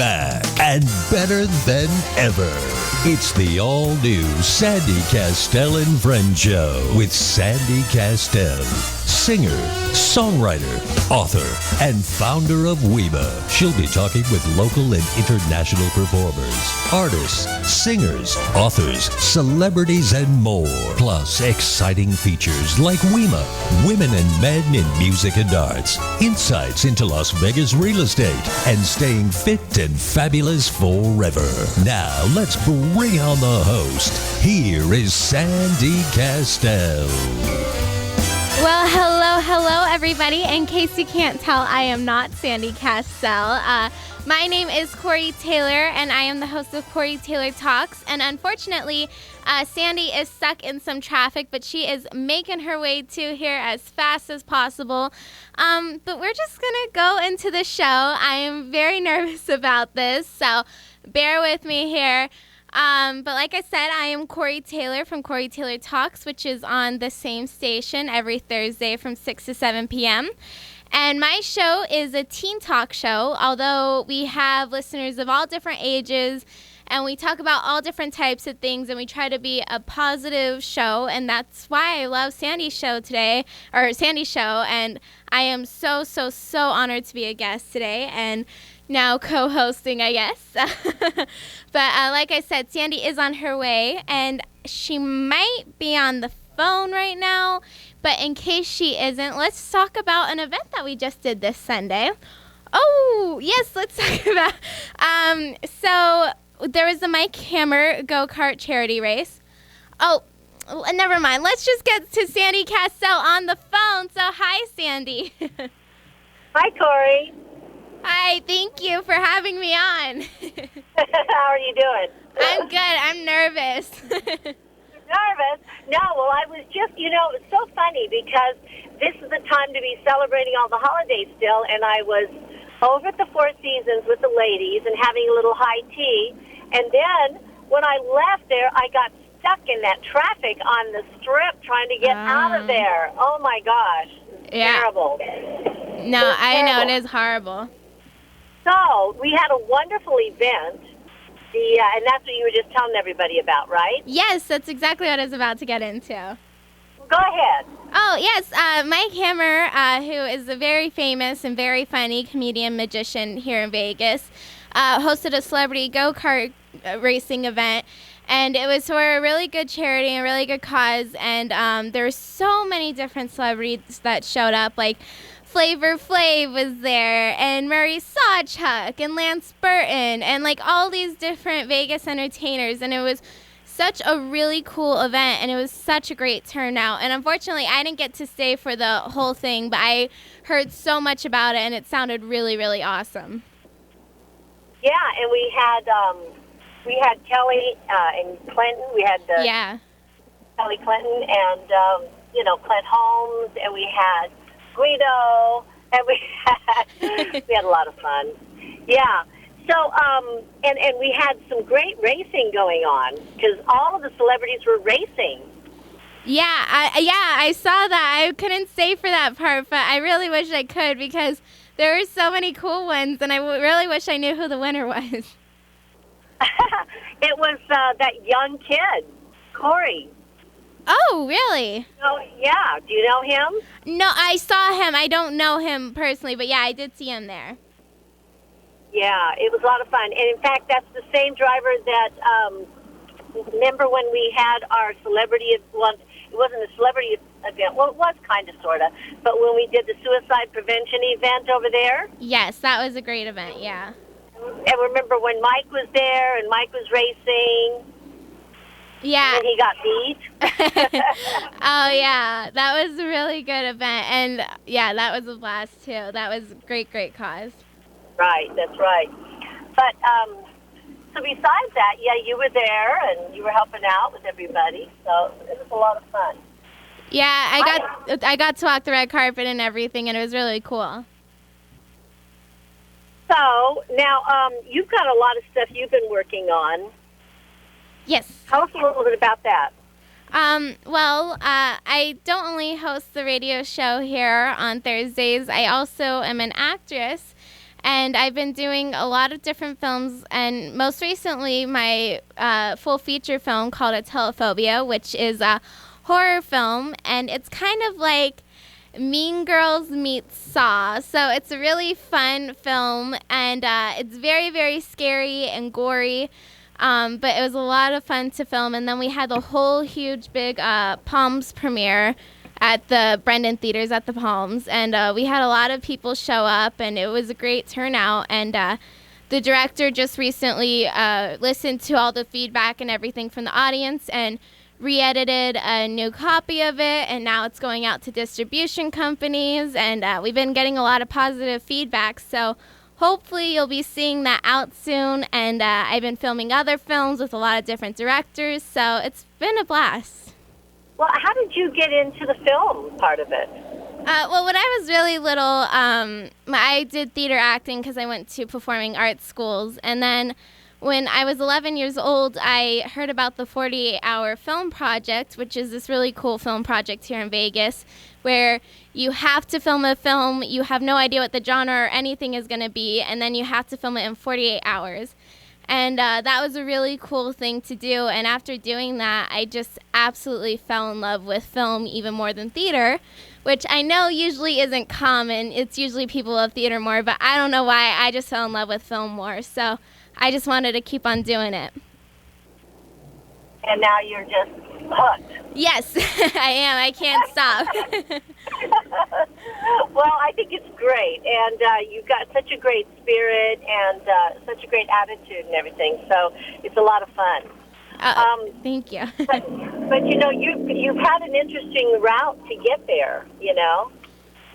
back and better than ever. It's the all-new Sandy Kastel and Friend Show with Sandy Kastel, singer, songwriter, author, and founder of Weeba. She'll be talking with local and international performers, artists, singers, authors, celebrities, and more. Plus, exciting features like Weema, Women and Men in Music and Arts, insights into Las Vegas real estate, and staying fit and fabulous forever. Now, let's bring on the host. Here is Sandy Kastel. Well, hello, everybody. In case you can't tell, I am not Sandy Kastel. My name is Corey Taylor, and I am the host of Corey Taylor Talks. And unfortunately, Sandy is stuck in some traffic, but she is making her way to here as fast as possible. But we're just going to go into the show. I am very nervous about this, so bear with me here. But like I said, I am Corey Taylor from Corey Taylor Talks, which is on the same station every Thursday from 6 to 7 p.m. And my show is a teen talk show, although we have listeners of all different ages, and we talk about all different types of things, and we try to be a positive show, and that's why I love Sandy's show today, or Sandy's show, and I am so honored to be a guest today, and now co-hosting, I guess. But like I said, Sandy is on her way, and she might be on the phone right now, but in case she isn't, let's talk about an event that we just did this Sunday. Oh, yes, let's talk about, so there was the Mike Hammer go-kart charity race. Oh, never mind. Let's just get to Sandy Kastel on the phone. So, hi, Sandy. Hi, Corey. Hi, thank you for having me on. How are you doing? I'm good. I'm nervous. Nervous? No, well, I was just, it's so funny because this is the time to be celebrating all the holidays still, and I was over at the Four Seasons with the ladies and having a little high tea, and then when I left there, I got stuck in that traffic on the strip trying to get out of there. Oh, my gosh. Yeah. Terrible. No, I know. It is horrible. So we had a wonderful event, and that's what you were just telling everybody about, right? Yes, that's exactly what I was about to get into. Go ahead. Oh, yes. Mike Hammer, who is a very famous and very funny comedian magician here in Vegas, hosted a celebrity go-kart racing event. And it was for a really good charity and a really good cause. And there were so many different celebrities that showed up, like Flavor Flav was there, and Murray Sawchuck, and Lance Burton, and like all these different Vegas entertainers. And it was such a really cool event, and it was such a great turnout. And unfortunately, I didn't get to stay for the whole thing, but I heard so much about it, and it sounded really, really awesome. Yeah, and we had Kelly and Clinton. We had Kelly Clinton and Clint Holmes, and we had Guido, and we had a lot of fun. Yeah. So, and we had some great racing going on because all of the celebrities were racing. Yeah, I saw that. I couldn't stay for that part, but I really wish I could because there were so many cool ones, and I really wish I knew who the winner was. It was that young kid, Corey. Oh, really? Oh, yeah. Do you know him? No, I saw him. I don't know him personally, but yeah, I did see him there. Yeah, it was a lot of fun. And in fact, that's the same driver that, remember when we had our celebrity, well, it wasn't a celebrity event. Well, it was kind of, sort of. But when we did the suicide prevention event over there? Yes, that was a great event, yeah. And remember when Mike was there and Mike was racing? Yeah. And he got beat. Oh, yeah. That was a really good event. And, yeah, that was a blast, too. That was a great cause. Right, that's right. But, so besides that, yeah, you were there and you were helping out with everybody. So it was a lot of fun. Yeah, I got to walk the red carpet and everything, and it was really cool. So, now, you've got a lot of stuff you've been working on. Yes. Tell us a little bit about that. Well, I don't only host the radio show here on Thursdays. I also am an actress, And I've been doing a lot of different films, and most recently my full feature film called Telephobia, which is a horror film, and it's kind of like Mean Girls meets Saw. So it's a really fun film, and it's very, very scary and gory, but it was a lot of fun to film. And then we had the whole huge big Palms premiere at the Brendan Theaters at the Palms, and we had a lot of people show up, and it was a great turnout. And the director just recently listened to all the feedback and everything from the audience and re-edited a new copy of it, and now it's going out to distribution companies, and we've been getting a lot of positive feedback, so hopefully you'll be seeing that out soon. And I've been filming other films with a lot of different directors, so it's been a blast. Well, how did you get into the film part of it? Well, when I was really little, I did theater acting because I went to performing arts schools. And then when I was 11 years old, I heard about the 48-hour film project, which is this really cool film project here in Vegas, where you have to film a film, you have no idea what the genre or anything is going to be, and then you have to film it in 48 hours. And that was a really cool thing to do. And after doing that, I just absolutely fell in love with film even more than theater, which I know usually isn't common. It's usually people love theater more, but I don't know why. I just fell in love with film more. So I just wanted to keep on doing it. And now you're just hooked. Yes, I am. I can't stop. Well, I think it's great, and you've got such a great spirit and such a great attitude and everything, so it's a lot of fun. Thank you. but you know, you've had an interesting route to get there, you know?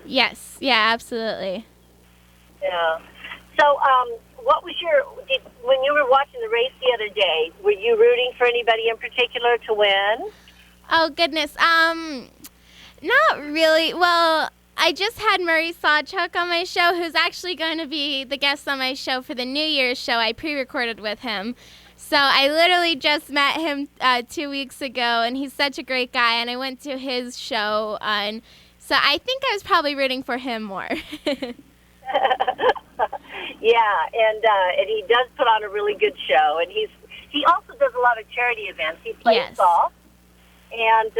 Yes, yeah, absolutely. Yeah. So, what was when you were watching the race the other day, were you rooting for anybody in particular to win? Oh, goodness. Not really. Well, I just had Murray Sawchuck on my show, who's actually going to be the guest on my show for the New Year's show. I pre-recorded with him. So I literally just met him 2 weeks ago, and he's such a great guy, and I went to his show. And so I think I was probably rooting for him more. Yeah, and he does put on a really good show, and he also does a lot of charity events. He plays golf, and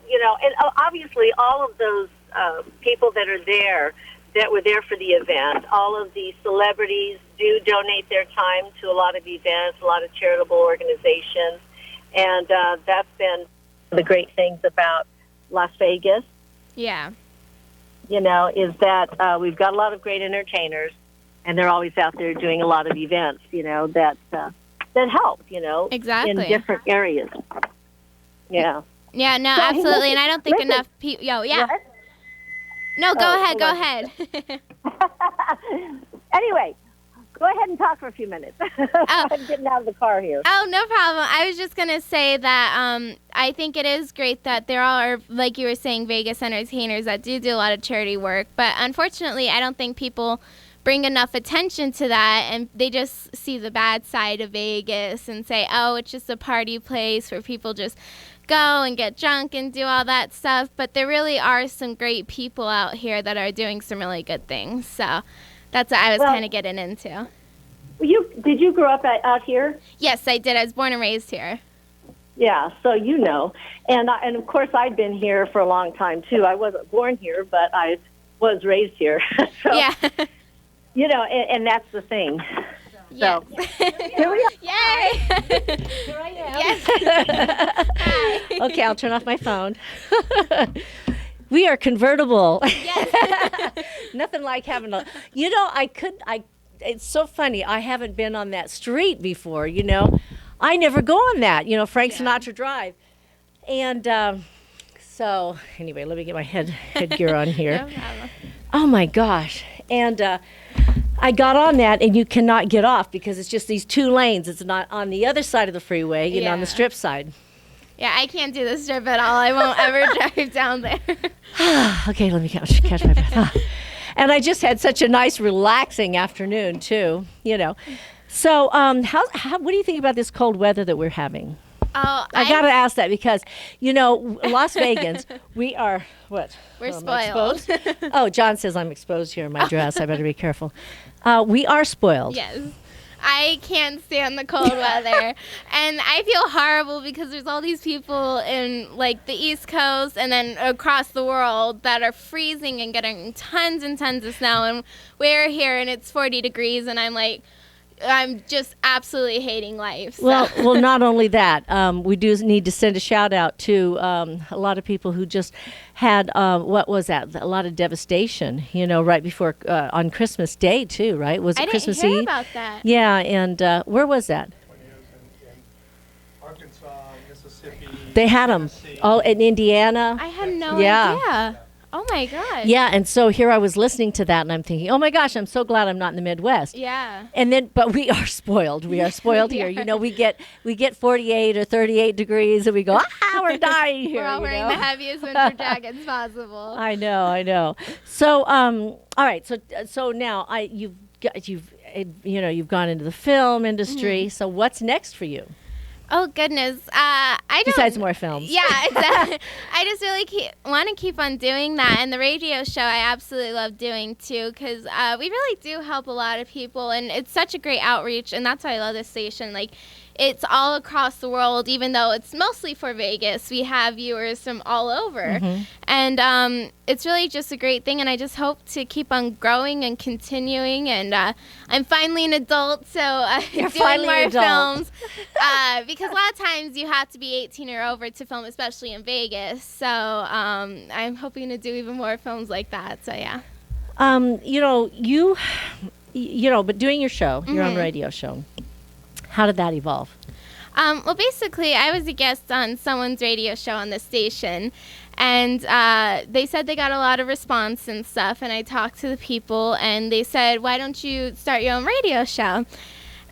you know, and obviously all of those people that were there for the event, all of the celebrities do donate their time to a lot of events, a lot of charitable organizations, and that's been the great things about Las Vegas. Yeah. You know, is that we've got a lot of great entertainers, and they're always out there doing a lot of events, you know, that help, you know, exactly, in different areas. Yeah. Yeah, no, so, absolutely, and I don't think enough people... yeah. What? No, go ahead. Anyway, go ahead and talk for a few minutes. I'm getting out of the car here. Oh, no problem. I was just going to say that I think it is great that there are, like you were saying, Vegas entertainers that do a lot of charity work. But unfortunately, I don't think people bring enough attention to that, and they just see the bad side of Vegas and say, oh, it's just a party place where people just go and get drunk and do all that stuff. But there really are some great people out here that are doing some really good things. So that's what I was kind of getting into. Did you grow up out here? Yes, I did. I was born and raised here. Yeah, so you know. And of course, I've been here for a long time, too. I wasn't born here, but I was raised here. So, yeah. You know, and that's the thing. Yes. So, here we are. Yay! Here I am. Yes. Hi. Okay, I'll turn off my phone. We are convertible. Yes. Nothing like having a... You know, it's so funny. I haven't been on that street before, you know. I never go on that, you know, Frank Sinatra Drive. And so, anyway, let me get my headgear on here. No problem. Oh, my gosh. And I got on that, and you cannot get off because it's just these two lanes. It's not on the other side of the freeway, you know, on the strip side. Yeah, I can't do the strip at all. I won't ever drive down there. Okay, let me catch my breath. And I just had such a nice, relaxing afternoon, too, you know. So what do you think about this cold weather that we're having? Oh, I got to ask that because, you know, Las Vegans, we are, what? We're spoiled. Oh, John says I'm exposed here in my dress. I better be careful. We are spoiled. Yes. I can't stand the cold weather. And I feel horrible because there's all these people in like the East Coast and then across the world that are freezing and getting tons and tons of snow. And we're here and it's 40 degrees and I'm just absolutely hating life. So. Well, not only that, we do need to send a shout out to a lot of people who just had what was that? A lot of devastation. Right before on Christmas Day too. Right? Was it Christmas Eve? I didn't hear about that. Yeah, and where was that? In Arkansas, Mississippi. They had them all in Indiana. I had no idea. Oh my God. Yeah, and so here I was listening to that, and I'm thinking, oh my gosh, I'm so glad I'm not in the Midwest. Yeah. And then, but we are spoiled. We are spoiled here. We get 48 or 38 degrees, and we go, we're dying here. We're all wearing the heaviest winter jackets possible. I know. So, all right. So now you've gone into the film industry. So what's next for you? Oh goodness, Besides more films. Yeah, exactly. I just really want to keep on doing that, and the radio show I absolutely love doing too, because we really do help a lot of people, and it's such a great outreach, and that's why I love this station. Like, it's all across the world, even though it's mostly for Vegas. We have viewers from all over, and it's really just a great thing, and I just hope to keep on growing and continuing, and I'm finally an adult, so doing more films, because a lot of times you have to be 18 or over to film, especially in Vegas, so I'm hoping to do even more films like that, so yeah. But doing your show, your own radio show, how did that evolve? Well, basically, I was a guest on someone's radio show on the station, and they said they got a lot of response and stuff, and I talked to the people, and they said, why don't you start your own radio show?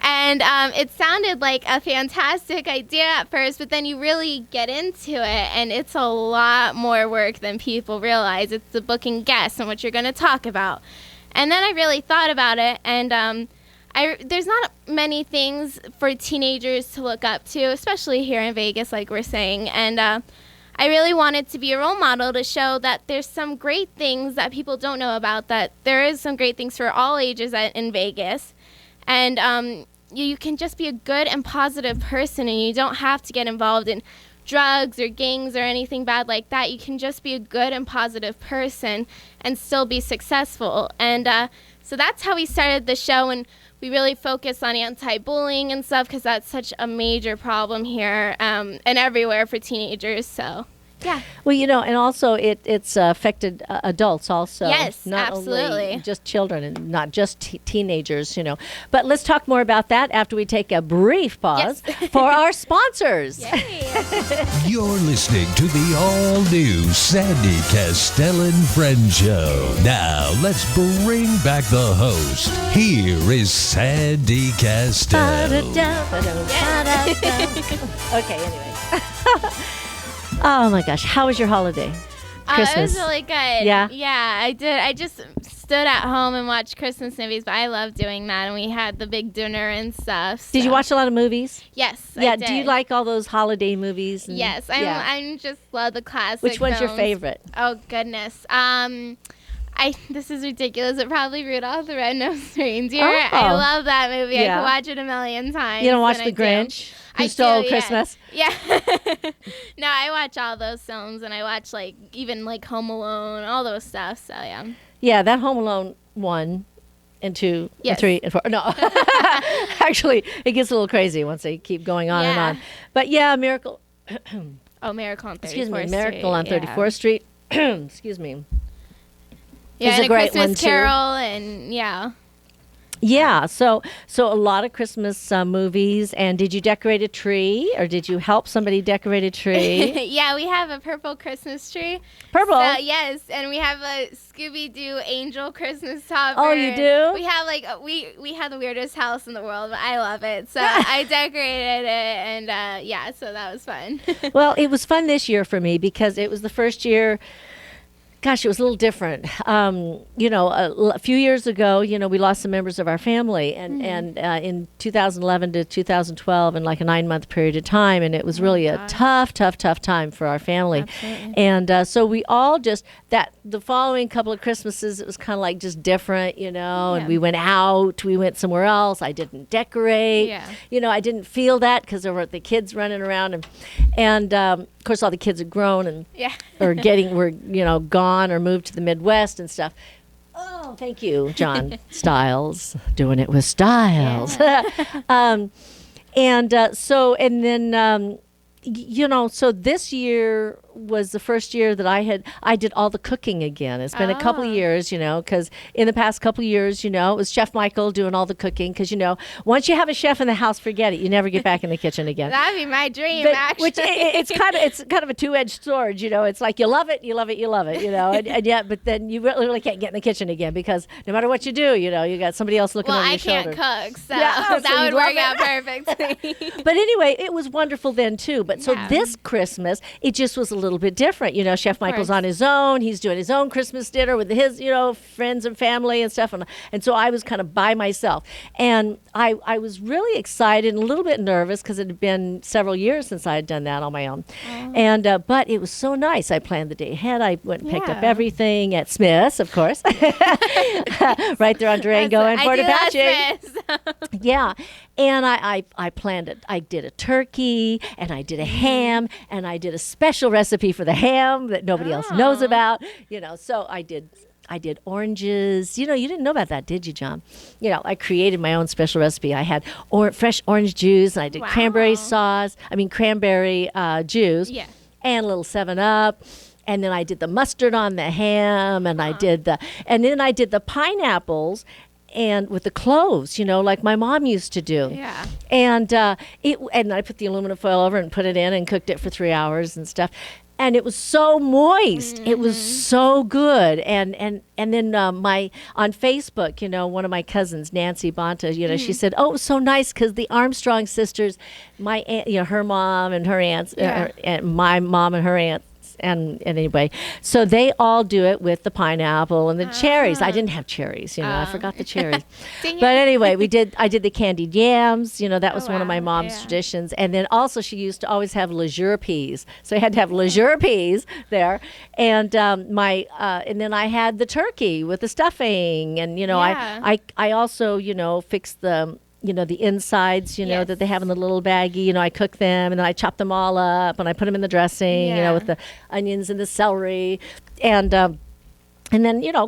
And it sounded like a fantastic idea at first, but then you really get into it, and it's a lot more work than people realize. It's the booking guests and what you're going to talk about. And then I really thought about it, and there's not many things for teenagers to look up to, especially here in Vegas, like we're saying. And I really wanted to be a role model to show that there's some great things that people don't know about, that there is some great things for all ages in Vegas. And you can just be a good and positive person, and you don't have to get involved in drugs or gangs or anything bad like that. You can just be a good and positive person and still be successful. And so that's how we started the show, and we really focus on anti-bullying and stuff because that's such a major problem here and everywhere for teenagers. So, yeah. Well, and also it's affected adults also. Yes, not absolutely. Only just children and not just teenagers, But let's talk more about that after we take a brief pause for our sponsors. You're listening to the all-new Sandy Kastel and Friend Show. Now, let's bring back the host. Here is Sandy Kastel. Okay, anyway. Oh my gosh, how was your holiday? Christmas. It was really good. Yeah? Yeah, I did. I just stood at home and watched Christmas movies, but I love doing that, and we had the big dinner and stuff. So. Did you watch a lot of movies? Yes, yeah, I did. Do you like all those holiday movies? Yes, I just love the classic Which one's films. your favorite? Oh, goodness. This is ridiculous. It probably Rudolph the Red-Nosed Reindeer. Oh. I love that movie. Yeah. I could watch it a million times. You don't watch The Grinch? Who Stole Christmas? Yeah. No, I watch all those films, and I watch even Home Alone, all those stuff. So yeah. Yeah, that Home Alone 1 and 2 and 3 and 4. No, actually, it gets a little crazy once they keep going on and on. But yeah, Miracle. Miracle on 34th Excuse me, Street. Miracle on 34th Street. Excuse me. Yeah, is and a great Christmas one too. Carol, and yeah. Yeah, so a lot of Christmas movies. And did you decorate a tree, or did you help somebody decorate a tree? Yeah, we have a purple Christmas tree. Purple? Yes, and we have a Scooby-Doo angel Christmas topper. Oh, you do? We have we have the weirdest house in the world, but I love it. So I decorated it, and so that was fun. Well, it was fun this year for me because it was the first year Gosh, it was a little different. A few years ago, we lost some members of our family, and in 2011 to 2012, in like a 9-month period of time, and it was really a tough time for our family. Absolutely. And so we all just the following couple of Christmases, it was kind of like just different, And we went out, we went somewhere else. I didn't decorate, I didn't feel that because there were the kids running around, and of course all the kids are grown and were gone or moved to the Midwest and stuff. Oh, thank you, John Styles, doing it with Styles. Yeah. So this year was the first year that I did all the cooking again. It's been a couple of years, because in the past couple of years, it was Chef Michael doing all the cooking. Because, once you have a chef in the house, forget it. You never get back in the kitchen again. That'd be my dream, actually. Which it's kind of a two-edged sword, It's like you love it, and yet, but then you really can't get in the kitchen again because no matter what you do, you got somebody else looking over your shoulder. Well, I can't cook, so that would work out perfectly. But anyway, it was wonderful then too. But so this Christmas, it just was a little bit different. Chef Michael's on his own. He's doing his own Christmas dinner with his, friends and family and stuff. And so I was kind of by myself. And I was really excited and a little bit nervous because it had been several years since I had done that on my own. And but it was so nice. I planned the day ahead. I went and picked up everything at Smith's, of course. Right there on Durango and Fort Apache. Yeah. And I planned it. I did a turkey and I did a ham and I did a special recipe for the ham that nobody else knows about. So I did oranges. You didn't know about that, did you, John? I created my own special recipe. I had fresh orange juice and I did cranberry juice and a little 7-Up. And then I did the mustard on the ham and then I did the pineapples and with the cloves, like my mom used to do. Yeah. And I put the aluminum foil over and put it in and cooked it for 3 hours and stuff. And it was so moist. Mm-hmm. It was so good. And then on Facebook, one of my cousins, Nancy Bonta, she said, "Oh, it was so nice because the Armstrong sisters, my aunt, her mom and her aunts, and my mom and her aunt." And anyway, so they all do it with the pineapple and the cherries. I didn't have cherries, I forgot the cherries. But anyway, I did the candied yams. That was one of my mom's traditions. And then also she used to always have leisure peas. So I had to have leisure peas there. And and then I had the turkey with the stuffing. And, I also, fixed the insides, that they have in the little baggie, I cook them and then I chop them all up and I put them in the dressing, with the onions and the celery and then,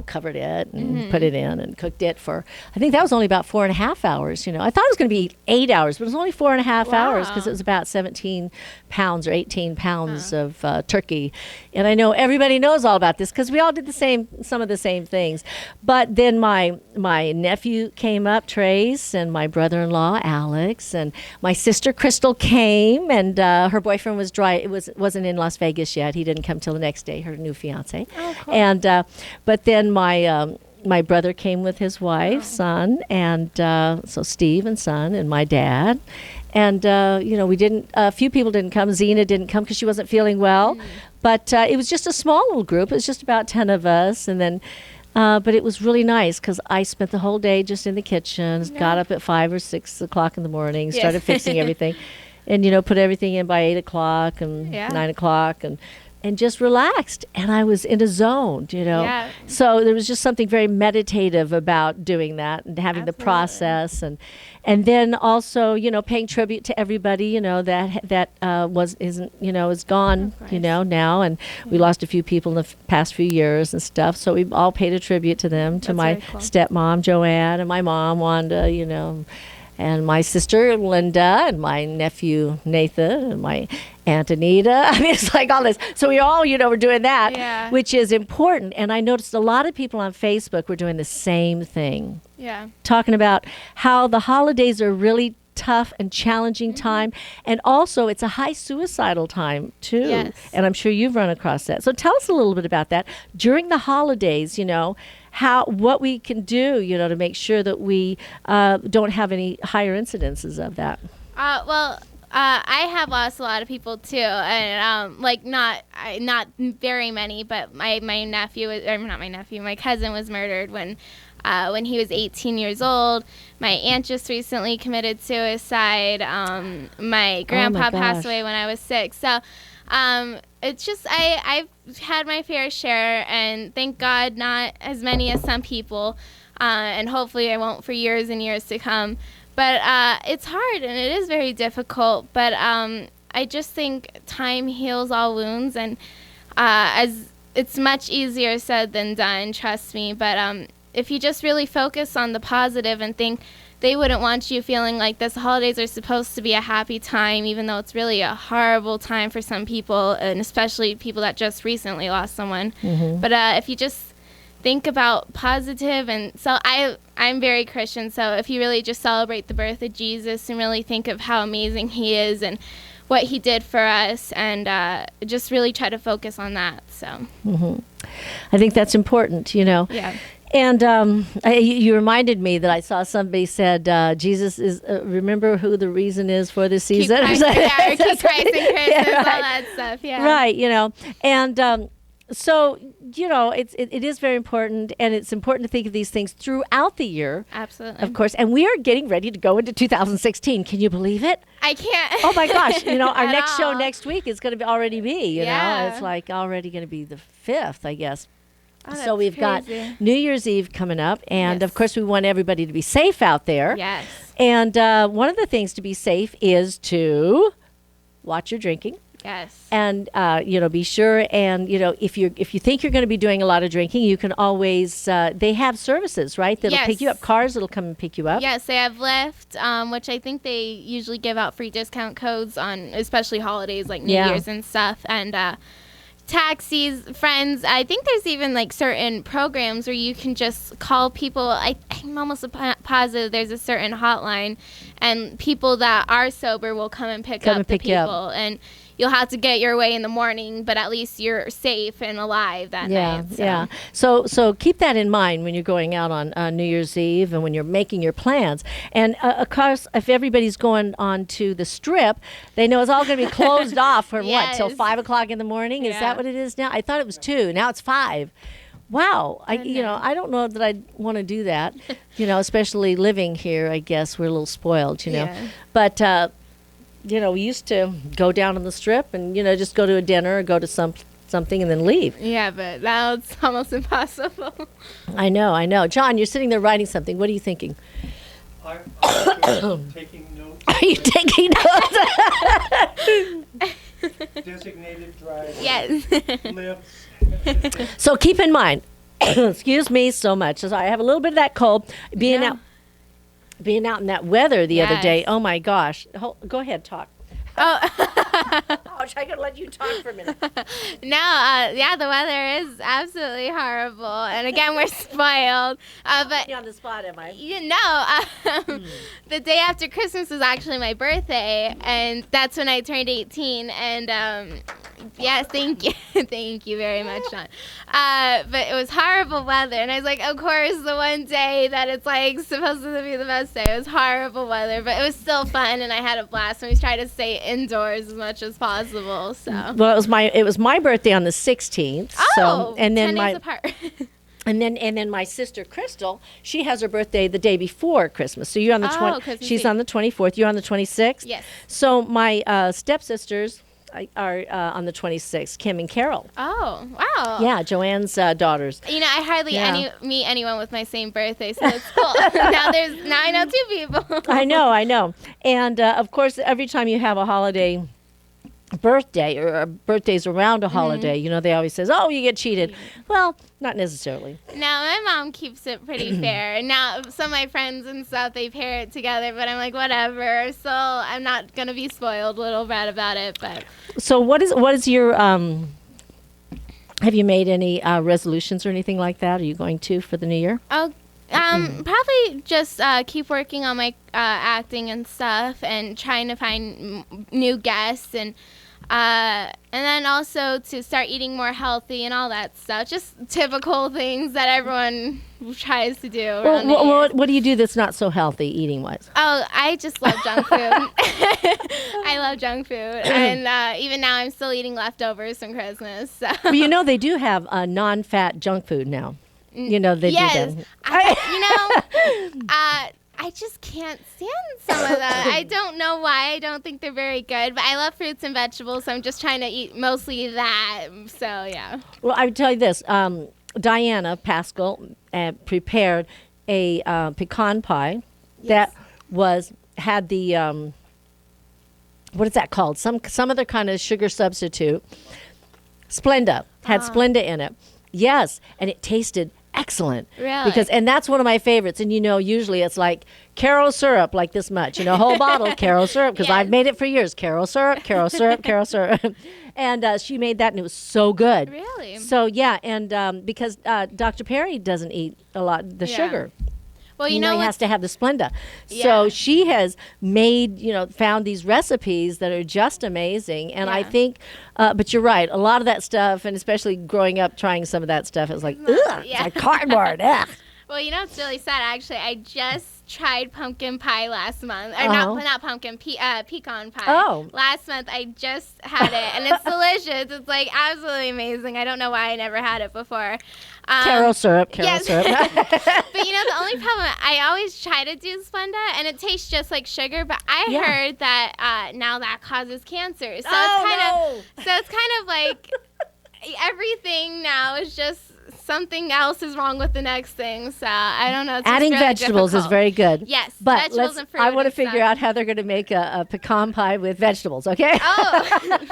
covered it and put it in and cooked it for, I think that was only about 4.5 hours, I thought it was going to be 8 hours, but it was only 4.5 hours because it was about 17 pounds or 18 pounds of turkey. And I know everybody knows all about this because we all did some of the same things. But then my nephew came up, Trace, and my brother-in-law, Alex, and my sister, Crystal, came, and her boyfriend wasn't in Las Vegas yet. He didn't come till the next day, her new fiance. Oh, cool. And but then my brother came with his wife, son, and so Steve and son, and my dad. And, a few people didn't come. Zena didn't come because she wasn't feeling well. But it was just a small little group. It was just about 10 of us. And then, but it was really nice because I spent the whole day just in the kitchen, got up at 5 or 6 o'clock in the morning, started fixing everything. And, put everything in by 8 o'clock and 9 o'clock and just relaxed. And I was in a zone, Yeah. So there was just something very meditative about doing that and having the process. And then also, paying tribute to everybody, that is gone, now. And we lost a few people in the past few years and stuff. So we all paid a tribute to them, to my stepmom, Joanne, and my mom, Wanda, and my sister, Linda, and my nephew, Nathan, and my Aunt Anita. I mean, it's like all this. So we all, were doing that, which is important. And I noticed a lot of people on Facebook were doing the same thing. Yeah. Talking about how the holidays are really tough and challenging time. And also, it's a high suicidal time, too. Yes. And I'm sure you've run across that. So tell us a little bit about that. During the holidays, what we can do, to make sure that we don't have any higher incidences of that. Well, I have lost a lot of people too, and not very many, but my nephew, or not my nephew, my cousin was murdered when he was 18 years old. My aunt just recently committed suicide. My grandpa passed away when I was 6. So it's just I've had my fair share, and thank God not as many as some people, and hopefully I won't for years and years to come. But it's hard, and it is very difficult. But I just think time heals all wounds, and as it's much easier said than done, trust me. But if you just really focus on the positive and think they wouldn't want you feeling like this, holidays are supposed to be a happy time, even though it's really a horrible time for some people, and especially people that just recently lost someone. But if you just think about positive, and so I'm very Christian, so if you really just celebrate the birth of Jesus and really think of how amazing he is and what he did for us, and just really try to focus on that. So I think that's important, Yeah. And you reminded me that I saw somebody said Jesus is, remember who the reason is for this season? Keep Christ, keep Christ in Christmas, all that stuff, yeah. Right, and so, it is very important, and it's important to think of these things throughout the year. Absolutely. Of course, and we are getting ready to go into 2016. Can you believe it? I can't. Oh my gosh, our At next show all. next week is going to already be, Yeah. it's like already going to be the 5th, I guess. Oh, So we've crazy. got New Year's Eve coming up, and Yes. of course we want everybody to be safe out there. Yes. And one of the things to be safe is to watch your drinking. Yes. And be sure, and if you think you're going to be doing a lot of drinking, you can always they have services, right, that'll Yes. pick you up, cars that'll come and pick you up. Yes, they have Lyft, which I think they usually give out free discount codes on, especially holidays like New Yeah. Year's and stuff, and taxis, friends. I think there's even like certain programs where you can just call people. I'm almost positive there's a certain hotline, and people that are sober will come and pick up the pick you up. people, and you'll have to get your way in the morning, but at least you're safe and alive that night. So. Yeah. So keep that in mind when you're going out on New Year's Eve and when you're making your plans. And of course, if everybody's going on to the Strip, they know it's all going to be closed off from Yes. till 5 o'clock in the morning. Is Yeah. that what it is now? I thought it was 2. Now it's 5. Wow. I don't know that I'd want to do that. Especially living here. I guess we're a little spoiled. Yeah. But. We used to go down on the Strip and, just go to a dinner or go to something and then leave. Yeah, but now it's almost impossible. I know. John, you're sitting there writing something. What are you thinking? I'm actually taking notes. Are you taking notes? Designated drivers. Yes. Lifts. So keep in mind, excuse me so much. So I have a little bit of that cold. Being out in that weather the other Yes. day. Oh my gosh. Go ahead, talk. Oh. Ouch, I could let you talk for a minute. No, the weather is absolutely horrible, and again, we're spoiled. But You on the spot, am I? the day after Christmas was actually my birthday, and that's when I turned 18. And yes, thank you, thank you very much, John. But it was horrible weather, and I was like, of course, the one day that it's like supposed to be the best day. It was horrible weather, but it was still fun, and I had a blast. And we tried to stay indoors as much as possible. So. Well, it was my birthday on the 16th. Oh, and then 10 days apart. And then my sister Crystal, she has her birthday the day before Christmas. So you're on the Christmas she's Eve. on the 24th. You're on the 26th. Yes. So my stepsisters are on the 26th, Kim and Carol. Oh, wow. Yeah, Joanne's daughters. I hardly Yeah. meet anyone with my same birthday, so it's cool. now I know 2 people. I know. And of course, every time you have a holiday birthday or birthdays around a holiday, they always says, "Oh, you get cheated." Well, not necessarily. Now, my mom keeps it pretty fair. And now some of my friends and stuff, they pair it together, but I'm like, whatever. So I'm not going to be spoiled little brat about it. But So what is your have you made any resolutions or anything like that? Are you going to for the new year? probably just keep working on my acting and stuff, and trying to find new guests, and And then also to start eating more healthy and all that stuff. Just typical things that everyone tries to do. Well, what do you do that's not so healthy eating-wise? Oh, I just love junk food. I love junk food. And even now I'm still eating leftovers from Christmas. So. Well, you know, they do have non-fat junk food now. You know, they do that. I just can't stand some of that. I don't know why. I don't think they're very good. But I love fruits and vegetables, so I'm just trying to eat mostly that. So, yeah. Well, I would tell you this. Diana Pascal prepared a pecan pie that had the, what is that called? Some other kind of sugar substitute. Splenda. Had Splenda in it. Yes. And it tasted excellent. Really? And that's one of my favorites. And, you know, usually it's like Caro syrup, like this much. You know, whole bottle, Caro syrup, because I've made it for years. Caro syrup, Caro syrup, Caro syrup. And she made that, and it was so good. Really? So, yeah, and because Dr. Perry doesn't eat a lot the sugar. Well, you know, he has to have the Splenda. Yeah. So she has made, found these recipes that are just amazing. And I think, but you're right, a lot of that stuff, and especially growing up trying some of that stuff, it was like, ugh, it's like cardboard. Ugh. Well, you know, it's really sad, actually. I just tried pumpkin pie last month. Or not pumpkin, pecan pie. Oh. Last month, I just had it, and it's delicious. It's, like, absolutely amazing. I don't know why I never had it before. Caro syrup. But, you know, the only problem, I always try to do Splenda, and it tastes just like sugar, but I heard that now that causes cancer. So it's kind of like everything now is just something else is wrong with the next thing. So I don't know. It's adding really vegetables difficult. is very good. Yes, but vegetables and fruit. I want to figure out how they're going to make a pecan pie with vegetables. Okay. Oh.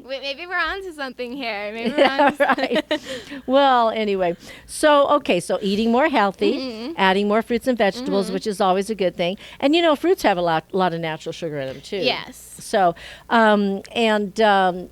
Maybe we're on to something here. Maybe we're on to right. Well, anyway. So eating more healthy, adding more fruits and vegetables, which is always a good thing. And, you know, fruits have a lot of natural sugar in them, too. Yes. So,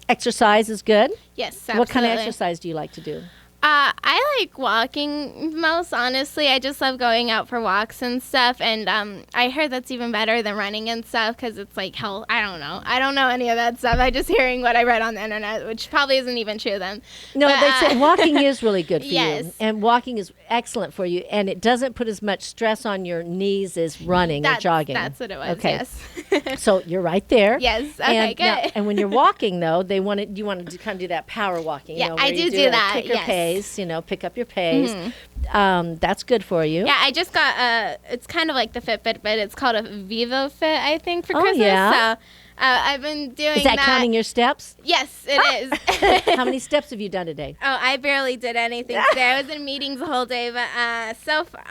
exercise is good. Yes, absolutely. What kind of exercise do you like to do? I like walking most, honestly. I just love going out for walks and stuff. And I heard that's even better than running and stuff because it's like hell. I don't know. I don't know any of that stuff. I'm just hearing what I read on the internet, which probably isn't even true then. No, they say walking is really good for you. And walking is excellent for you. And it doesn't put as much stress on your knees as running or jogging. That's what it was, okay. Yes. So you're right there. Yes. Okay, good. And when you're walking, though, you want to kind of do that power walking. Yeah, you know, I do that. Kick your pace. Pick up your pace. That's good for you. Yeah, I just got it's kind of like the Fitbit, but it's called a Vivo Fit, I think, for Christmas. Yeah. So I've been doing Is that counting your steps? Yes, it is. How many steps have you done today? Oh, I barely did anything today. I was in meetings the whole day, but so far,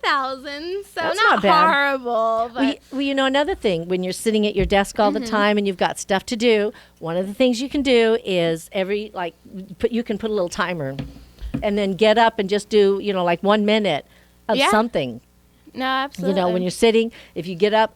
4,000. So that's not bad. Horrible. But well, you know, another thing, when you're sitting at your desk all the time and you've got stuff to do, one of the things you can do is you can put a little timer. And then get up and just do, 1 minute of something. No, absolutely. You know, when you're sitting, if you get up,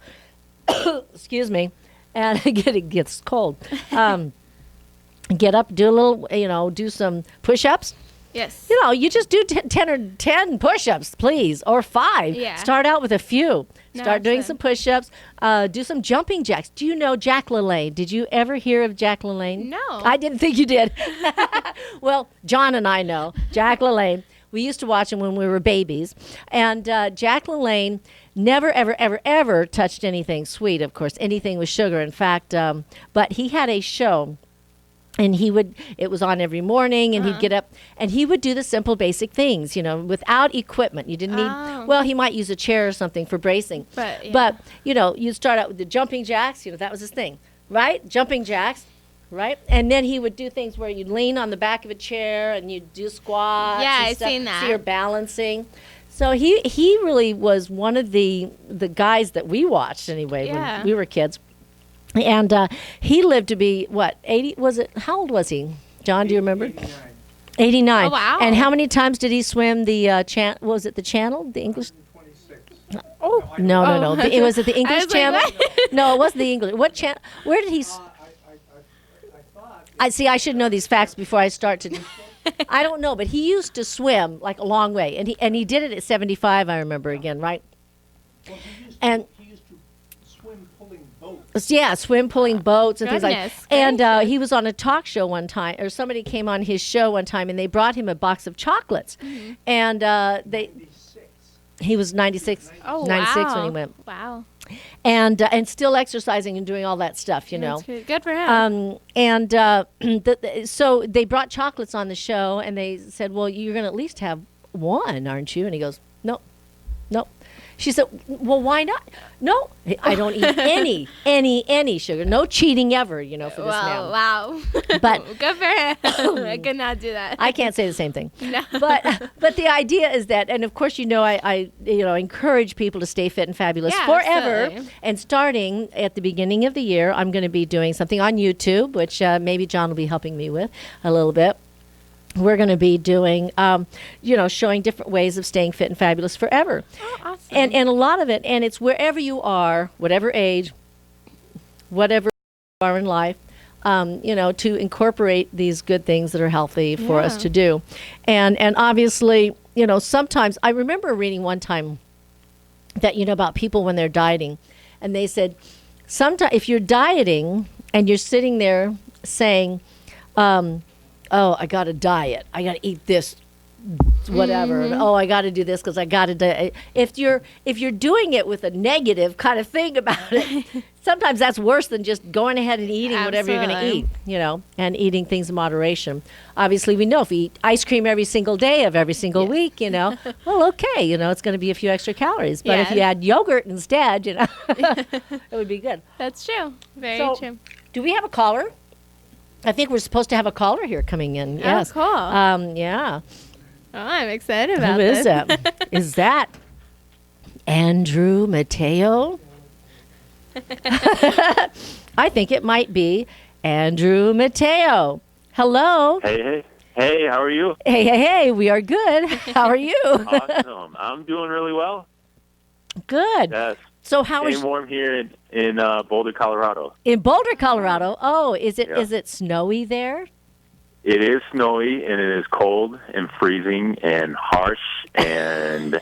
excuse me, and it gets cold. Get up, do a little, do some push-ups. Yes. You just do 10 push-ups, please, or 5. Yeah. Start out with a few. No, Start doing some push-ups. Do some jumping jacks. Do you know Jack LaLanne? Did you ever hear of Jack LaLanne? No. I didn't think you did. Well, John and I know Jack LaLanne. We used to watch him when we were babies. And Jack LaLanne never, ever, ever, ever touched anything sweet, of course, anything with sugar. In fact, but he had a show. And it was on every morning, and he'd get up, and he would do the simple, basic things, without equipment. You didn't need, well, he might use a chair or something for bracing. But you start out with the jumping jacks, that was his thing, right? Jumping jacks, right? And then he would do things where you'd lean on the back of a chair, and you'd do squats. Yeah, and I've seen that. So you're balancing. So he really was one of the guys that we watched, anyway, when we were kids. And he lived to be, 80? Was it? How old was he? John, do you remember? 89. Oh, wow. And how many times did he swim the, was it the channel? The English? 26. Oh, no. Was it the English channel? Like, No, it wasn't the English. What channel? Where did he? I see, I should know these facts before I start to. I don't know, but he used to swim like a long way. And he did it at 75, I remember again, right? Well, he used to swim swim pulling boats. Yeah, swim pulling boats and things like that. Goodness And he was on a talk show one time, or somebody came on his show one time, and they brought him a box of chocolates. And he was 96, Oh, 96 wow. when he went. Wow. And still exercising and doing all that stuff, you know. That's good for him. So they brought chocolates on the show, and they said, well, you're going to at least have one, aren't you? And he goes, nope. She said, well, why not? No, I don't eat any sugar. No cheating ever, for this man. Wow. But good for him. I could not do that. I can't say the same thing. No. But the idea is that, and of course, I encourage people to stay fit and fabulous forever. Absolutely. And starting at the beginning of the year, I'm going to be doing something on YouTube, which maybe John will be helping me with a little bit. We're going to be doing, showing different ways of staying fit and fabulous forever. Oh, awesome. And a lot of it, and it's wherever you are, whatever age, whatever you are in life, to incorporate these good things that are healthy for us to do. And obviously, sometimes, I remember reading one time that, about people when they're dieting, and they said, sometimes if you're dieting and you're sitting there saying, oh, I got to diet. I got to eat this, whatever. Oh, I got to do this because I got to diet. If you're doing it with a negative kind of thing about it, sometimes that's worse than just going ahead and eating whatever you're going to eat, and eating things in moderation. Obviously, we know if we eat ice cream every single day of every single week, well, okay, it's going to be a few extra calories. But if you add yogurt instead, it would be good. That's true. Very true. Do we have a caller? I think we're supposed to have a caller here coming in. Yes. Cool. Yeah. Oh, I'm excited about Who this. is that? Is that Andrew Mateo? I think it might be Andrew Mateo. Hello. Hey, how are you? Hey, we are good. How are you? Awesome. I'm doing really well. Good. Yes. So how is Staying warm here in Boulder, Colorado. in Boulder, Colorado? Oh, is it snowy there? It is snowy and it is cold and freezing and harsh and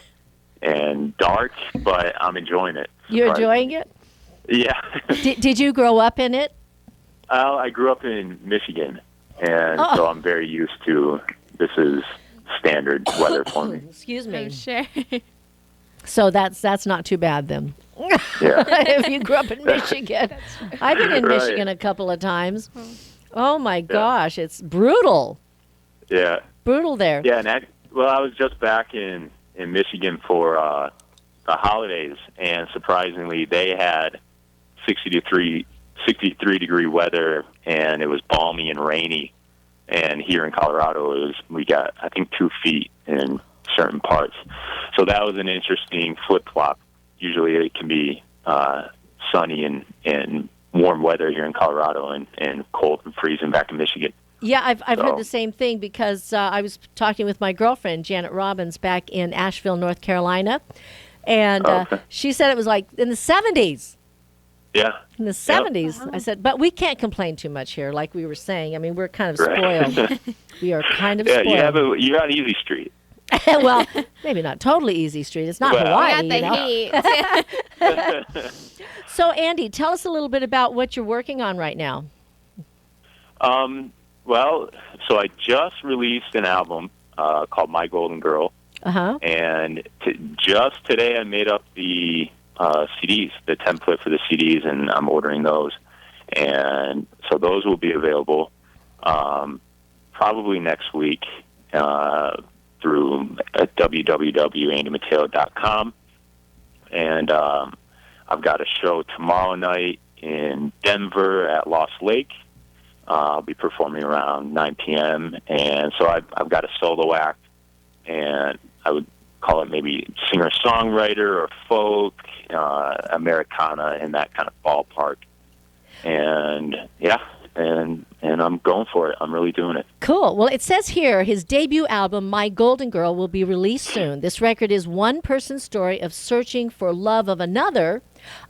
dark, but I'm enjoying it. You're enjoying it? Yeah. Did you grow up in it? I grew up in Michigan, and so I'm very used to this is standard weather for me. Excuse me. I'm sure. So that's not too bad then. Yeah. If you grew up in Michigan. I've been in Michigan a couple of times. Oh my gosh, it's brutal. Yeah. Brutal there. Yeah, and I was just back in Michigan for the holidays, and surprisingly, they had 63 degree weather, and it was balmy and rainy. And here in Colorado, we got, I think, 2 feet in certain parts. So that was an interesting flip-flop. Usually it can be sunny and warm weather here in Colorado and cold and freezing back in Michigan. Yeah, I've heard the same thing because I was talking with my girlfriend, Janet Robbins, back in Asheville, North Carolina. And she said it was like in the 70s. Yeah. In the 70s. Yep. I said, but we can't complain too much here, like we were saying. I mean, we're kind of spoiled. We are kind of spoiled. You're on Easy Street. Well, maybe not totally easy street. It's not Hawaii. We got the heat. So, Andy, tell us a little bit about what you're working on right now. Well, so I just released an album called My Golden Girl. Uh-huh. And just today I made up the CDs, the template for the CDs, and I'm ordering those. And so those will be available probably next week through www.andymateo.com. And I've got a show tomorrow night in Denver at Lost Lake. I'll be performing around 9 p.m. And so I've got a solo act, and I would call it maybe singer-songwriter or folk, Americana, in that kind of ballpark. And, yeah, and I'm going for it. I'm really doing it. Cool. Well, it says here his debut album, My Golden Girl, will be released soon. This record is one person's story of searching for love of another,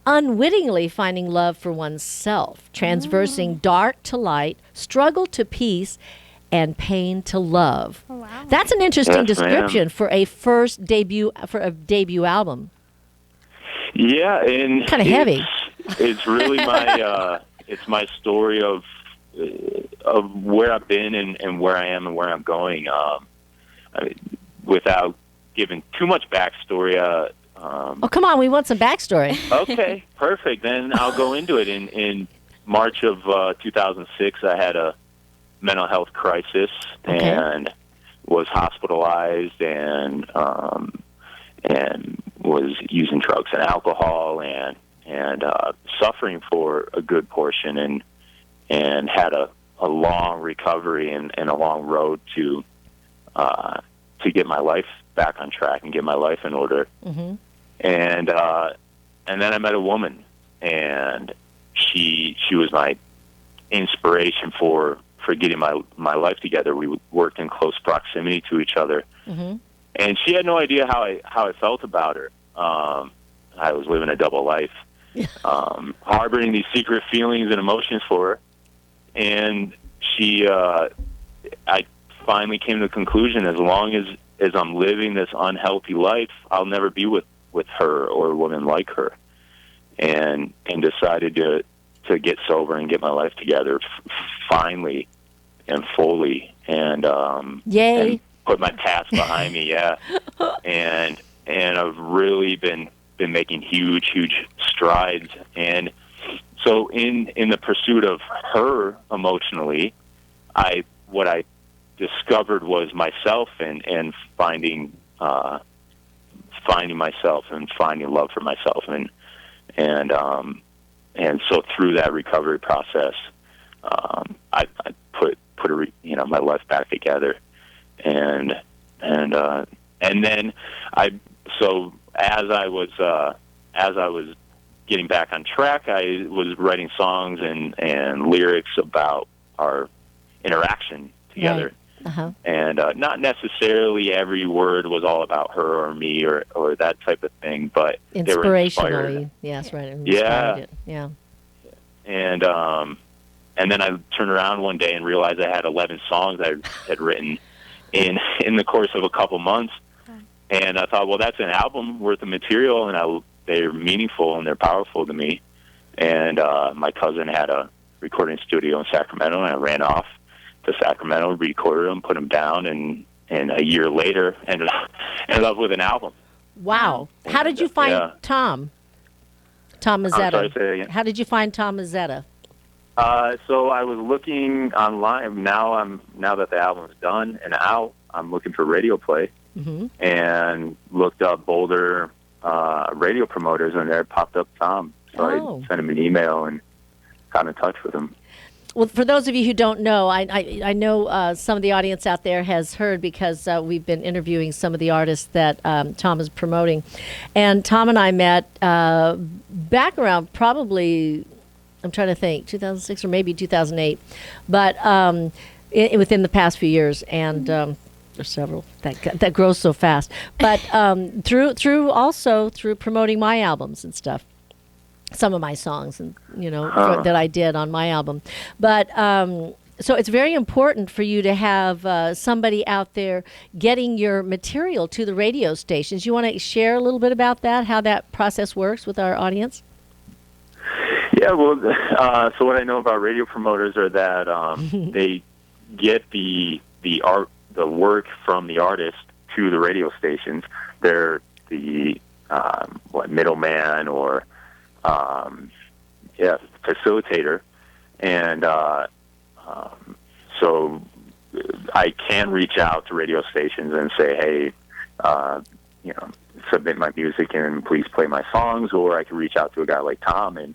unwittingly finding love for oneself, transversing dark to light, struggle to peace, and pain to love. Oh, wow. That's an interesting Yes, description for a debut album. Yeah, and Kind of heavy. it's really my it's my story of where I've been and where I am and where I'm going. Without giving too much backstory. Oh, come on, we want some backstory. Okay, perfect. Then I'll go into it. In March of 2006, I had a mental health crisis and was hospitalized and was using drugs and alcohol and suffering for a good portion and had a long recovery and a long road to get my life back on track and get my life in order. Mm-hmm. And then I met a woman, and she was my inspiration for getting my life together. We worked in close proximity to each other, mm-hmm. and she had no idea how I felt about her. I was living a double life, harboring these secret feelings and emotions for her, and I finally came to the conclusion: as long as I'm living this unhealthy life, I'll never be with her or a woman like her, and decided to get sober and get my life together finally and fully, and yay, and put my past behind me, yeah, and I've really been making huge strides, and so in the pursuit of her emotionally, what I discovered was myself and finding myself and finding love for myself, and so through that recovery process, I put my life back together, and then as I was getting back on track, I was writing songs and lyrics about our interaction together. Right. Uh-huh. And not necessarily every word was all about her or me or that type of thing, but they were inspired. Yes, right. Yeah. Yeah. And then I turned around one day and realized I had 11 songs I had written in the course of a couple months. And I thought, well, that's an album worth of material, and they're meaningful and they're powerful to me. And my cousin had a recording studio in Sacramento, and I ran off to Sacramento, recorded them, put them down, and a year later ended up with an album. Wow! How did you find Tom Mazzetta? I'm sorry, say that again. How did you find Tom Mazzetta? So I was looking online. Now that the album is done and out, I'm looking for radio play, mm-hmm. and looked up Boulder radio promoters, and there popped up Tom. So I sent him an email and got in touch with him. Well, for those of you who don't know, I know some of the audience out there has heard because we've been interviewing some of the artists that Tom is promoting. And Tom and I met back around probably, I'm trying to think, 2006 or maybe 2008, but within the past few years. And there's several that grows so fast. But through promoting my albums and stuff. Some of my songs, and that I did on my album, but so it's very important for you to have somebody out there getting your material to the radio stations. You want to share a little bit about that, how that process works with our audience? Yeah, well, so what I know about radio promoters are that they get the work from the artist to the radio stations. They're the middleman or facilitator, and so I can reach out to radio stations and say, hey, submit my music and please play my songs, or I can reach out to a guy like Tom and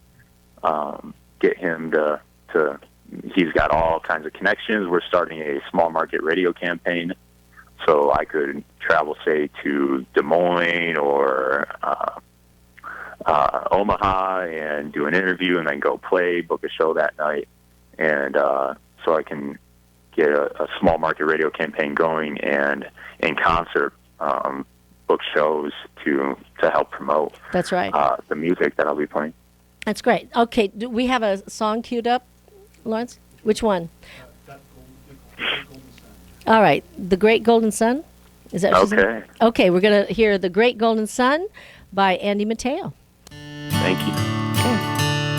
get him to he's got all kinds of connections. We're starting a small market radio campaign, so I could travel, say, to Des Moines or Omaha and do an interview and then go book a show that night. And so I can get a small market radio campaign going and in concert book shows to help promote. That's right. The music that I'll be playing. That's great. Okay, do we have a song queued up, Lawrence? Which one? All right, The Great Golden Sun? Is that okay? Okay, we're going to hear The Great Golden Sun by Andy Mateo. Thank you. Okay.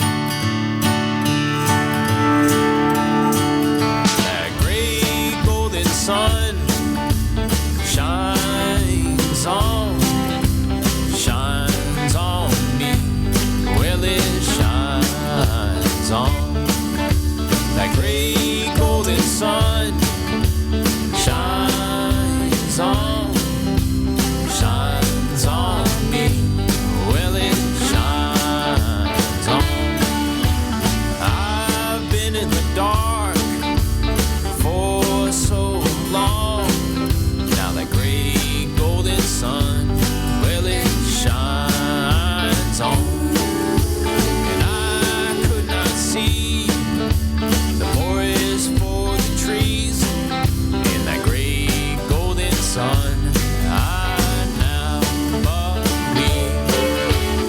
shines on. That great golden sun shines on me. Well, it shines on. I've been in the dark for so long. Now that great golden sun, well, it shines on. And I could not see the forest for the trees. In that great golden sun, I now believe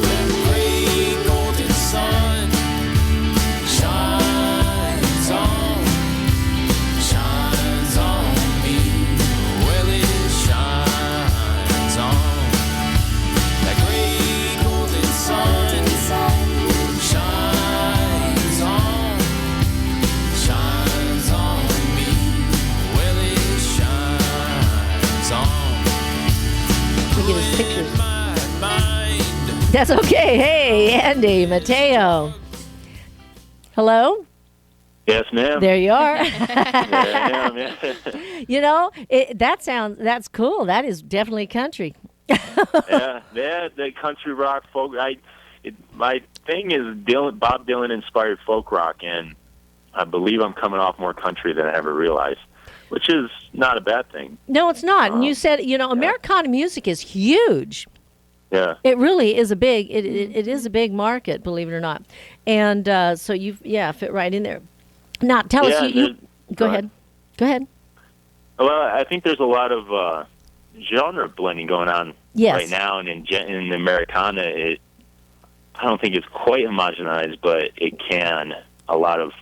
that great golden sun shines on me. Well, it shines on. That great golden sun shines on me. Well, it shines on. We get his pictures. My mind. That's okay. Hey, Andy Mateo. Hello? Yes, ma'am. There you are. Yeah, I am, yeah. You know, that's cool. That is definitely country. Yeah, the country rock folk. My thing is Bob Dylan inspired folk rock, and I believe I'm coming off more country than I ever realized, which is not a bad thing. No, it's not. And you said, Americana music is huge. Yeah. It really is it is a big market, believe it or not. And so you fit right in there. Now, tell us, you go ahead. Go ahead. Well, I think there's a lot of genre blending going on right now, and in the Americana, I don't think it's quite homogenized, but it can. A lot of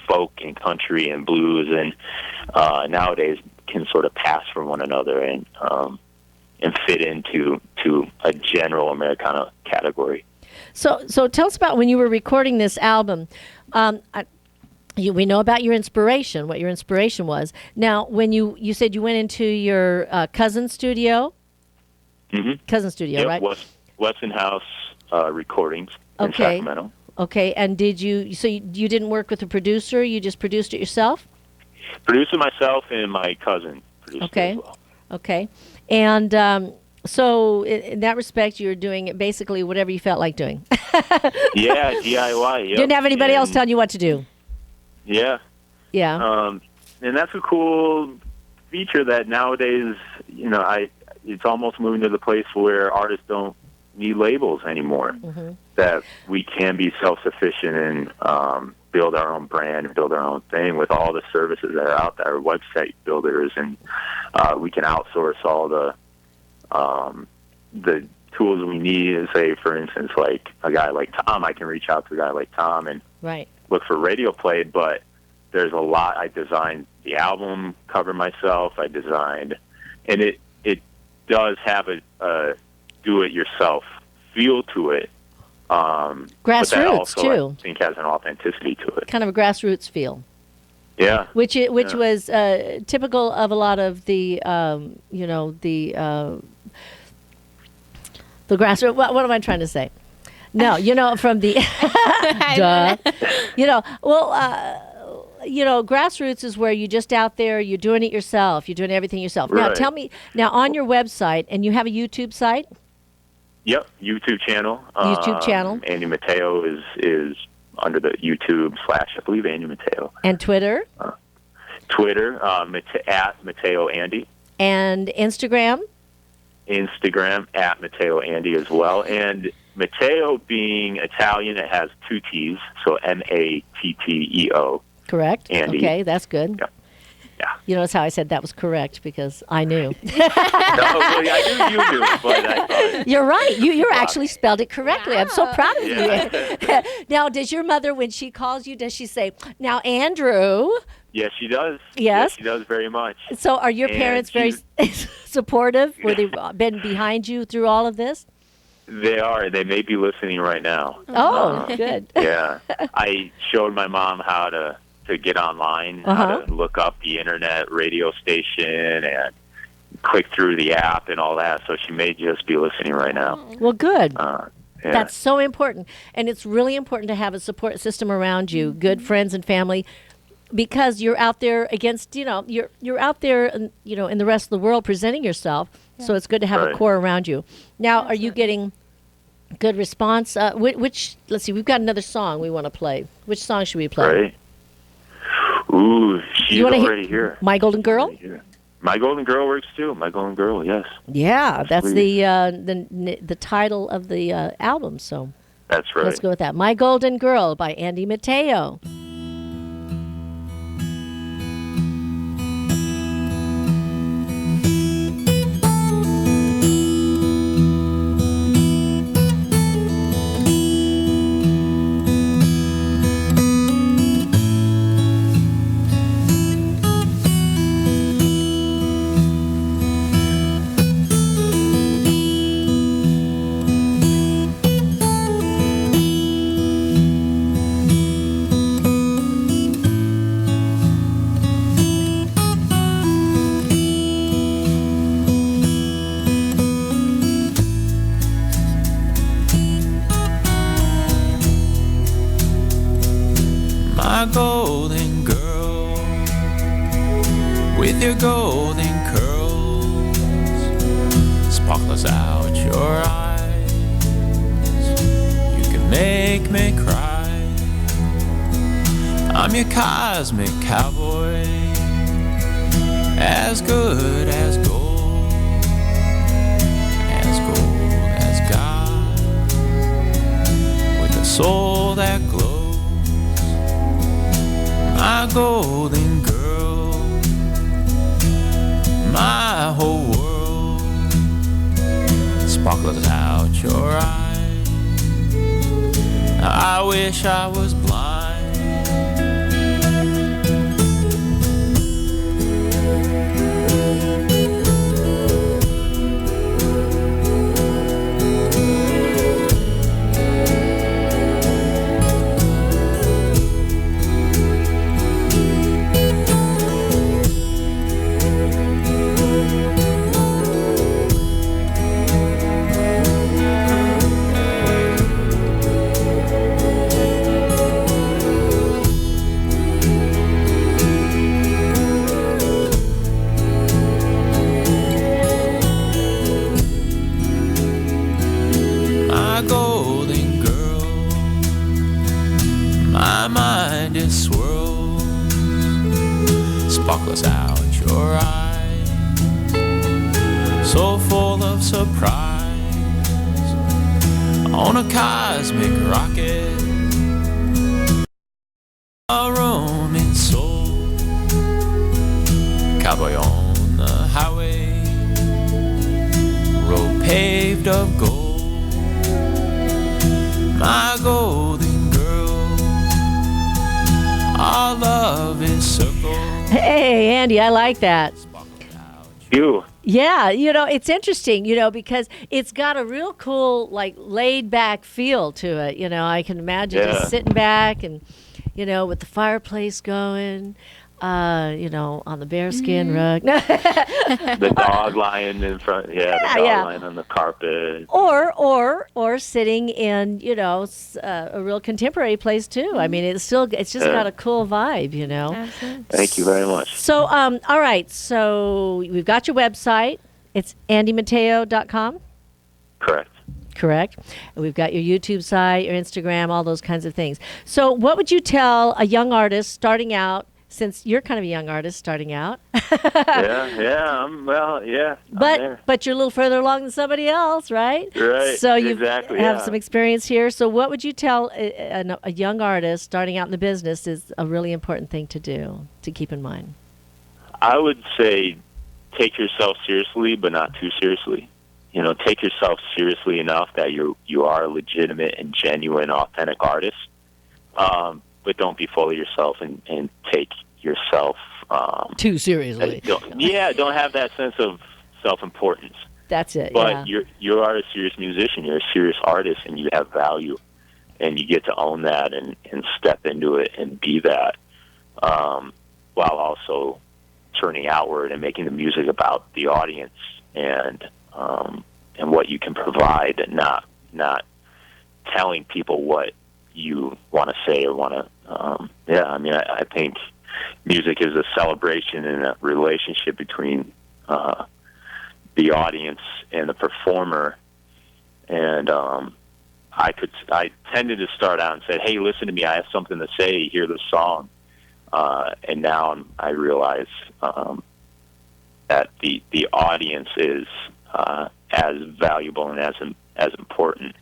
folk and country and blues and nowadays can sort of pass from one another and fit into a general Americana category. So tell us about when you were recording this album. We know about your inspiration, what your inspiration was. Now, when you said you went into your cousin's studio, cousin studio, right? Westinghouse Recordings in Sacramento. Okay, and you didn't work with a producer? You just produced it yourself? Produced it myself, and my cousin produced it as well. Okay, and so in that respect, you were doing basically whatever you felt like doing. Yeah, DIY. Yep. Didn't have anybody else telling you what to do. Yeah. Yeah. And that's a cool feature that nowadays, it's almost moving to the place where artists don't need labels anymore. Mm-hmm. That we can be self-sufficient and build our own brand and build our own thing with all the services that are out there, website builders, and we can outsource all the tools we need. Say, for instance, like a guy like Tom, I can reach out to a guy like Tom and look for radio play, but there's a lot. I designed the album cover myself. I designed, and it does have a do-it-yourself feel to it. Grassroots, but that also, too. I think has an authenticity to it. Kind of a grassroots feel. Yeah. Which was typical of a lot of the grassroots. What am I trying to say? No, from the duh. Grassroots is where you're just out there, you're doing it yourself, you're doing everything yourself. Right. Now, tell me, on your website, and you have a YouTube site? Yep, YouTube channel. Andy Mateo is under the YouTube / I believe Andy Mateo. And Twitter? Twitter, at Mateo Andy. And Instagram? Instagram, at Mateo Andy as well. And Mateo being Italian, it has two T's, so Matteo. Correct. Andy. Okay, that's good. Yeah. You notice how I said that was correct because I knew. No, I knew you knew, but I thought you're right. You actually spelled it correctly. Yeah. I'm so proud of you. Now, does your mother, when she calls you, does she say, "Now, Andrew"? Yes, she does. Yes, she does very much. So, are your parents very supportive? Were they been behind you through all of this? They are. They may be listening right now. Oh, good. Yeah, I showed my mom how to get online, how to look up the internet radio station and click through the app and all that. So she may just be listening right now. Well, good. Yeah. That's so important. And it's really important to have a support system around you, good friends and family, because you're out there against, you're out there, in the rest of the world presenting yourself. Yeah. So it's good to have a core around you. Now, Are you getting good response? Let's see, we've got another song we want to play. Which song should we play? Right. Ooh, she's already here. My Golden Girl? My Golden Girl works too. My Golden Girl, yes. Yeah, that's the title of the album. So that's right. Let's go with that. My Golden Girl by Andy Mateo. My golden girl, with your golden curls, sparkles out your eyes. You can make me cry. I'm your cosmic cowboy, as good as gold as God, with a soul that glows. My golden girl, my whole world sparkles out your eyes. I wish I was blind. My golden girl, my mind is swirled, sparkles out your eyes, so full of surprise. On a cosmic rocket, a roaming soul, cowboy on the highway, road paved of gold. My golden girl, our love is circled. Hey, Andy, I like that. You. Yeah, it's interesting, because it's got a real cool, like, laid-back feel to it. I can imagine just sitting back and, with the fireplace going, on the bearskin rug. The dog lying in front, lying on the carpet. Or sitting in, a real contemporary place too. I mean, it's just got a cool vibe, Absolutely. Thank you very much. So, all right. So we've got your website. It's andymateo.com. Correct. And we've got your YouTube site, your Instagram, all those kinds of things. So what would you tell a young artist starting out, since you're kind of a young artist starting out? But you're a little further along than somebody else, right? Right. So you have some experience here. So what would you tell a young artist starting out in the business is a really important thing to do, to keep in mind? I would say take yourself seriously, but not too seriously. Take yourself seriously enough that you are a legitimate and genuine, authentic artist. But don't be full of yourself and take yourself too seriously. Don't have that sense of self-importance. That's it. But you are a serious musician. You're a serious artist, and you have value, and you get to own that and step into it and be that, while also turning outward and making the music about the audience and what you can provide, and not telling people what you want to say or want to. I think music is a celebration and a relationship between the audience and the performer. And I tended to start out and say, "Hey, listen to me. I have something to say. Hear the song." And now I realize that the audience is as valuable and as important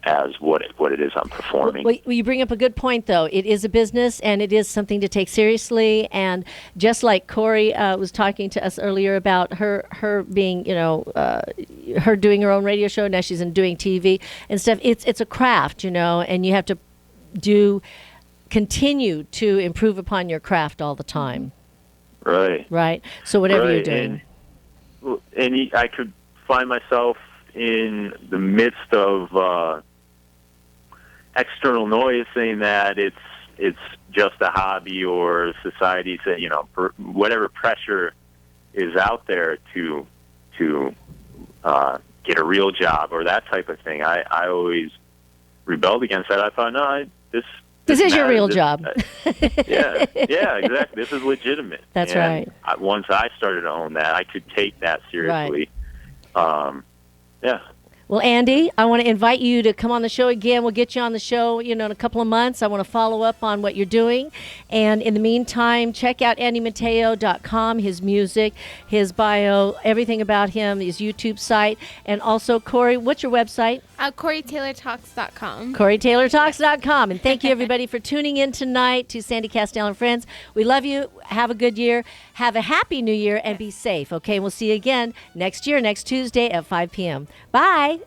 as what it is I'm performing. Well, you bring up a good point, though. It is a business, and it is something to take seriously. And just like Corey was talking to us earlier about her being, her doing her own radio show, now she's doing TV and stuff. It's a craft, and you have to continue to improve upon your craft all the time. Right. So whatever you're doing. And I could find myself in the midst of external noise saying that it's just a hobby, or society say, whatever pressure is out there to get a real job or that type of thing. I always rebelled against that. I thought, no, this is your real job. Yeah, exactly. This is legitimate. That's right. Once I started to own that, I could take that seriously. Right. Yeah. Well, Andy, I want to invite you to come on the show again. We'll get you on the show, in a couple of months. I want to follow up on what you're doing. And in the meantime, check out andymateo.com, his music, his bio, everything about him, his YouTube site. And also, Corey, what's your website? CoreyTaylorTalks.com. CoreyTaylorTalks.com. And thank you, everybody, for tuning in tonight to Sandy Kastel and Friends. We love you. Have a good year. Have a happy new year, and be safe. Okay, we'll see you again next year, next Tuesday at 5 p.m. Bye.